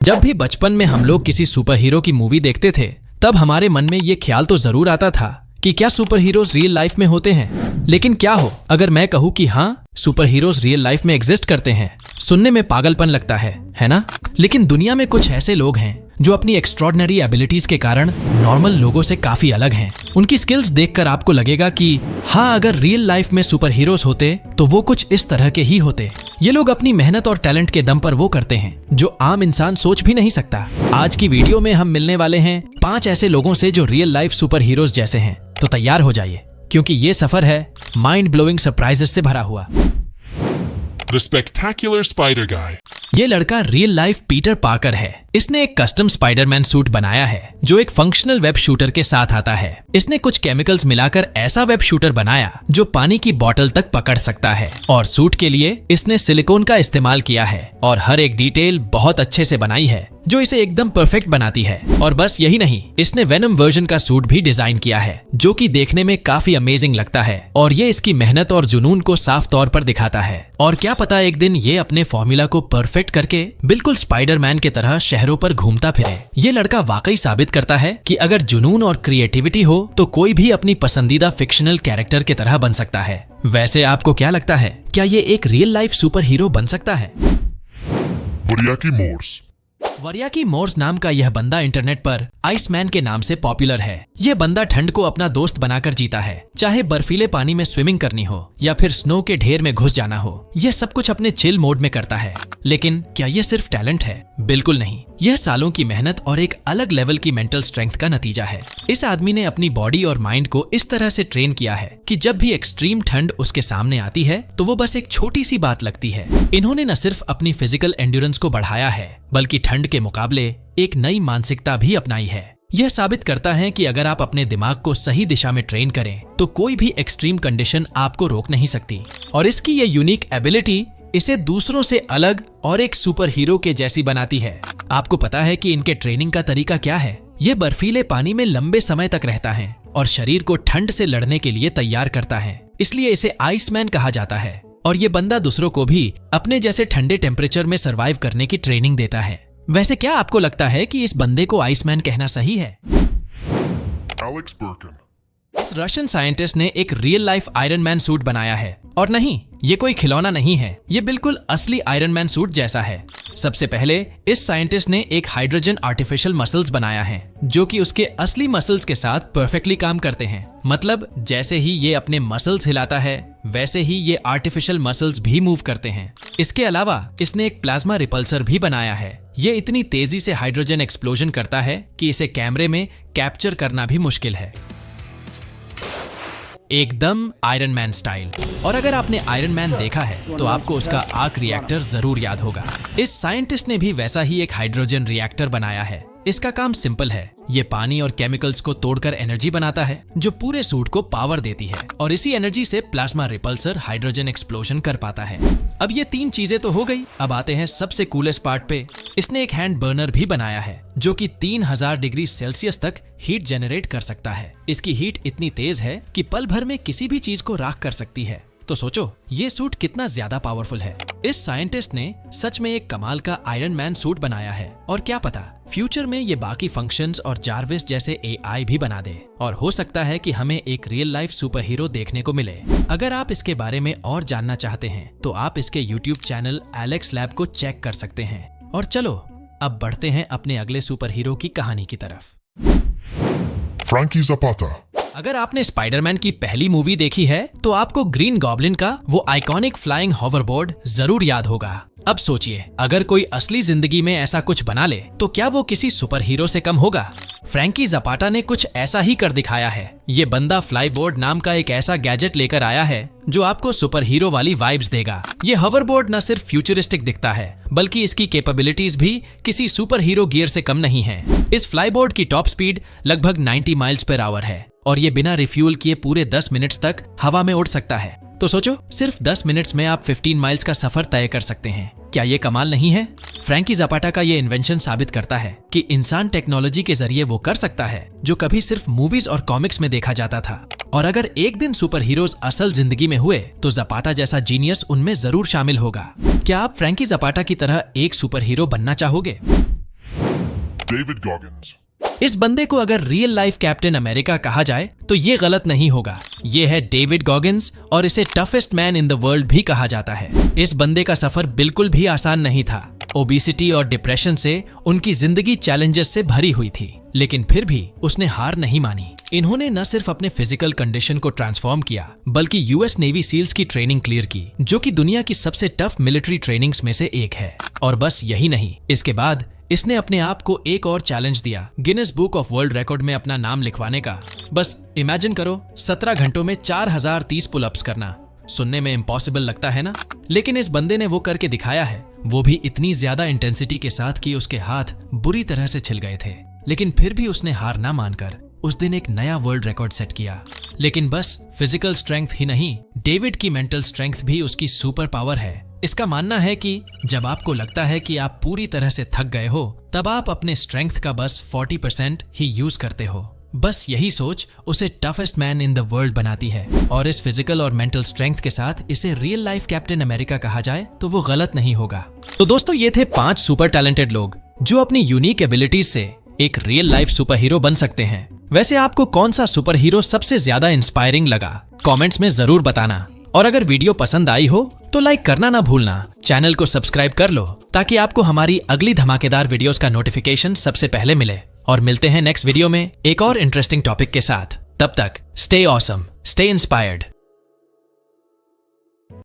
जब भी बचपन में हम लोग किसी सुपर हीरो की मूवी देखते थे तब हमारे मन में ये ख्याल तो जरूर आता था कि क्या सुपर हीरोज रियल लाइफ में होते हैं। लेकिन क्या हो अगर मैं कहूँ कि हाँ, सुपर हीरोज रियल लाइफ में एग्जिस्ट करते हैं। सुनने में पागलपन लगता है ना? लेकिन दुनिया में कुछ ऐसे लोग हैं जो अपनी एक्स्ट्रॉर्डिनरी एबिलिटीज के कारण नॉर्मल लोगों से काफी अलग हैं। उनकी स्किल्स देखकर आपको लगेगा कि हाँ, अगर रियल लाइफ में सुपर हीरोज होते तो वो कुछ इस तरह के ही होते। ये लोग अपनी मेहनत और टैलेंट के दम पर वो करते हैं जो आम इंसान सोच भी नहीं सकता। आज की वीडियो में हम मिलने वाले हैं 5 ऐसे लोगों से जो रियल लाइफ सुपर हीरोज जैसे हैं। तो तैयार हो जाइए, क्योंकि ये सफर है माइंड ब्लोइंग सरप्राइजेस से भरा हुआ। The Spectacular Spider Guy। ये लड़का रियल लाइफ पीटर पार्कर है। इसने एक कस्टम स्पाइडरमैन सूट बनाया है जो एक फंक्शनल वेब शूटर के साथ आता है। इसने कुछ केमिकल्स मिलाकर ऐसा वेब शूटर बनाया जो पानी की बोतल तक पकड़ सकता है, और सूट के लिए इसने सिलिकॉन का इस्तेमाल किया है और हर एक डिटेल बहुत अच्छे से बनाई है जो इसे एकदम परफेक्ट बनाती है। और बस यही नहीं, इसने वेनम वर्जन का सूट भी डिजाइन किया है जो कि देखने में काफी अमेजिंग लगता है, और ये इसकी मेहनत और जुनून को साफ तौर पर दिखाता है। और क्या पता एक दिन ये अपने फॉर्मूला को परफेक्ट करके बिल्कुल स्पाइडरमैन की तरह शहरों पर घूमता फिरे। ये लड़का वाकई साबित करता है कि अगर जुनून और क्रिएटिविटी हो तो कोई भी अपनी पसंदीदा फिक्शनल कैरेक्टर की तरह बन सकता है। वैसे आपको क्या लगता है, क्या ये एक रियल लाइफ सुपर हीरो बन सकता है? वरियाकी मोर्स। वरियाकी मोर्स नाम का यह बंदा इंटरनेट पर आइसमैन के नाम से पॉपुलर है। यह बंदा ठंड को अपना दोस्त बनाकर जीता है, चाहे बर्फीले पानी में स्विमिंग करनी हो या फिर स्नो के ढेर में घुस जाना हो। यह सब कुछ अपने चिल मोड में करता है। लेकिन क्या यह सिर्फ टैलेंट है? बिल्कुल नहीं, यह सालों की मेहनत और एक अलग लेवल की मेंटल स्ट्रेंथ का नतीजा है। इस आदमी ने अपनी बॉडी और माइंड को इस तरह से ट्रेन किया है कि जब भी एक्सट्रीम ठंड उसके सामने आती है तो वो बस एक छोटी सी बात लगती है। इन्होंने न सिर्फ अपनी फिजिकल एंड्योरेंस को बढ़ाया है बल्कि ठंड के मुकाबले एक नई मानसिकता भी अपनाई है। यह साबित करता है कि अगर आप अपने दिमाग को सही दिशा में ट्रेन करें तो कोई भी एक्सट्रीम कंडीशन आपको रोक नहीं सकती। और इसकी ये यूनिक एबिलिटी इसे दूसरों से अलग और एक सुपर हीरो के जैसी बनाती है। आपको पता है कि इनके ट्रेनिंग का तरीका क्या है? ये बर्फीले पानी में लंबे समय तक रहता है और शरीर को ठंड से लड़ने के लिए तैयार करता है, इसलिए इसे आइसमैन कहा जाता है। और ये बंदा दूसरों को भी अपने जैसे ठंडे टेम्परेचर में सरवाइव करने की ट्रेनिंग देता है। वैसे क्या आपको लगता है कि इस बंदे को आइसमैन कहना सही है? Alex Birken. इस रशियन साइंटिस्ट ने एक real life iron man suit बनाया है, और नहीं, ये कोई खिलौना नहीं है, ये बिल्कुल असली आयरन मैन सूट जैसा है। सबसे पहले इस साइंटिस्ट ने एक हाइड्रोजन आर्टिफिशियल मसल्स बनाया है जो कि उसके असली मसल्स के साथ परफेक्टली काम करते हैं। मतलब जैसे ही ये अपने मसल्स हिलाता है वैसे ही ये आर्टिफिशियल मसल्स भी मूव करते हैं। इसके अलावा इसने एक प्लाज्मा रिपल्सर भी बनाया है। ये इतनी तेजी से हाइड्रोजन एक्सप्लोजन करता है कि इसे कैमरे में कैप्चर करना भी मुश्किल है। एकदम आयरन मैन स्टाइल। और अगर आपने आयरन मैन देखा है तो आपको उसका आर्क रिएक्टर जरूर याद होगा। इस साइंटिस्ट ने भी वैसा ही एक हाइड्रोजन रिएक्टर बनाया है। इसका काम सिंपल है, ये पानी और केमिकल्स को तोड़कर एनर्जी बनाता है जो पूरे सूट को पावर देती है, और इसी एनर्जी से प्लाज्मा रिपल्सर हाइड्रोजन एक्सप्लोजन कर पाता है। अब ये 3 चीजें तो हो गई, अब आते हैं सबसे कूलेस्ट पार्ट पे। इसने एक हैंड बर्नर भी बनाया है जो कि 3000 डिग्री सेल्सियस तक हीट जनरेट कर सकता है। इसकी हीट इतनी तेज है कि पल भर में किसी भी चीज को राख कर सकती है। तो सोचो ये सूट कितना ज्यादा पावरफुल है। इस साइंटिस्ट ने सच में एक कमाल का आयरन मैन सूट बनाया है, और क्या पता फ्यूचर में ये बाकी फंक्शंस और जार्विस जैसे एआई भी बना दे, और हो सकता है कि हमें एक रियल लाइफ सुपर हीरो देखने को मिले। अगर आप इसके बारे में और जानना चाहते हैं तो आप इसके YouTube चैनल एलेक्स लैब को चेक कर सकते हैं। और चलो अब बढ़ते हैं अपने अगले सुपर हीरो की कहानी की तरफ। फ्रैंकी ज़ापाटा। अगर आपने स्पाइडरमैन की पहली मूवी देखी है तो आपको ग्रीन गॉब्लिन का वो आइकॉनिक फ्लाइंग हॉवरबोर्ड जरूर याद होगा। अब सोचिए, अगर कोई असली जिंदगी में ऐसा कुछ बना ले तो क्या वो किसी सुपर हीरो से कम होगा? फ्रैंकी ज़ापाटा ने कुछ ऐसा ही कर दिखाया है। ये बंदा फ्लाईबोर्ड नाम का एक ऐसा गैजेट लेकर आया है जो आपको सुपर हीरो वाली वाइब्स देगा। ये हॉवरबोर्ड न सिर्फ फ्यूचरिस्टिक दिखता है बल्कि इसकी कैपेबिलिटीज भी किसी सुपर हीरो गियर से कम नहीं है। इस फ्लाईबोर्ड की टॉप स्पीड लगभग 90 माइल्स पर आवर है, और ये बिना रिफ्यूल किए पूरे 10 मिनट्स तक हवा में उड़ सकता है। तो सोचो, सिर्फ 10 मिनट्स में आप 15 माइल्स का सफर तय कर सकते हैं। क्या ये कमाल नहीं है? फ्रैंकी ज़ापाटा का ये इन्वेंशन साबित करता है कि इंसान टेक्नोलॉजी के जरिए वो कर सकता है जो कभी सिर्फ मूवीज और कॉमिक्स में देखा जाता था। और अगर एक दिन सुपर हीरोज असल जिंदगी में हुए तो ज़ापाटा जैसा जीनियस उनमें जरूर शामिल होगा। क्या आप फ्रैंकी ज़ापाटा की तरह एक सुपर हीरो बनना चाहोगे? David Goggins. इस बंदे को अगर रियल लाइफ कैप्टन अमेरिका कहा जाए तो ये गलत नहीं होगा। ये है डेविड गॉगिंस और इसे toughest man in the world भी कहा जाता है। इस बंदे का सफर बिल्कुल भी आसान नहीं था। ओबेसिटी और डिप्रेशन से उनकी जिंदगी चैलेंजेस से भरी हुई थी, लेकिन फिर भी उसने हार नहीं मानी। इन्होंने न सिर्फ अपने फिजिकल कंडीशन को ट्रांसफॉर्म किया, बल्कि यूएस नेवी सील्स की ट्रेनिंग क्लियर की, जो कि दुनिया की सबसे टफ मिलिट्री ट्रेनिंग्स में से एक है। और बस यही नहीं, इसके बाद इसने अपने आप को एक और चैलेंज दिया, Guinness book of world record में अपना नाम लिखवाने का। बस इमेजिन करो, 17 घंटों में 4030 पुलअप्स करना। सुनने में इम्पॉसिबल लगता है ना, लेकिन इस बंदे ने वो करके दिखाया है। वो भी इतनी ज्यादा इंटेंसिटी के साथ कि उसके हाथ बुरी तरह से छिल गए थे, लेकिन फिर भी उसने हार ना मानकर उस दिन एक नया वर्ल्ड रिकॉर्ड सेट किया। लेकिन बस फिजिकल स्ट्रेंथ ही नहीं, डेविड की मेंटल स्ट्रेंथ भी उसकी सुपर पावर है। इसका मानना है कि जब आपको लगता है कि आप पूरी तरह से थक गए हो, तब आप अपने स्ट्रेंथ का बस 40% ही यूज करते हो। बस यही सोच उसे toughest man in the world बनाती है। और इस फिजिकल और मेंटल स्ट्रेंथ के साथ इसे रियल लाइफ कैप्टन अमेरिका कहा जाए तो वो गलत नहीं होगा। तो दोस्तों, ये थे 5 सुपर टैलेंटेड लोग जो अपनी यूनिक एबिलिटीज से एक रियल लाइफ सुपर हीरो बन सकते हैं। वैसे आपको कौन सा सुपर हीरो सबसे ज्यादा इंस्पायरिंग लगा, कमेंट्स में जरूर बताना। और अगर वीडियो पसंद आई हो तो लाइक करना ना भूलना। चैनल को सब्सक्राइब कर लो ताकि आपको हमारी अगली धमाकेदार वीडियोस का नोटिफिकेशन सबसे पहले मिले। और मिलते हैं नेक्स्ट वीडियो में एक और इंटरेस्टिंग टॉपिक के साथ। तब तक स्टे ऑसम, स्टे इंस्पायर्ड।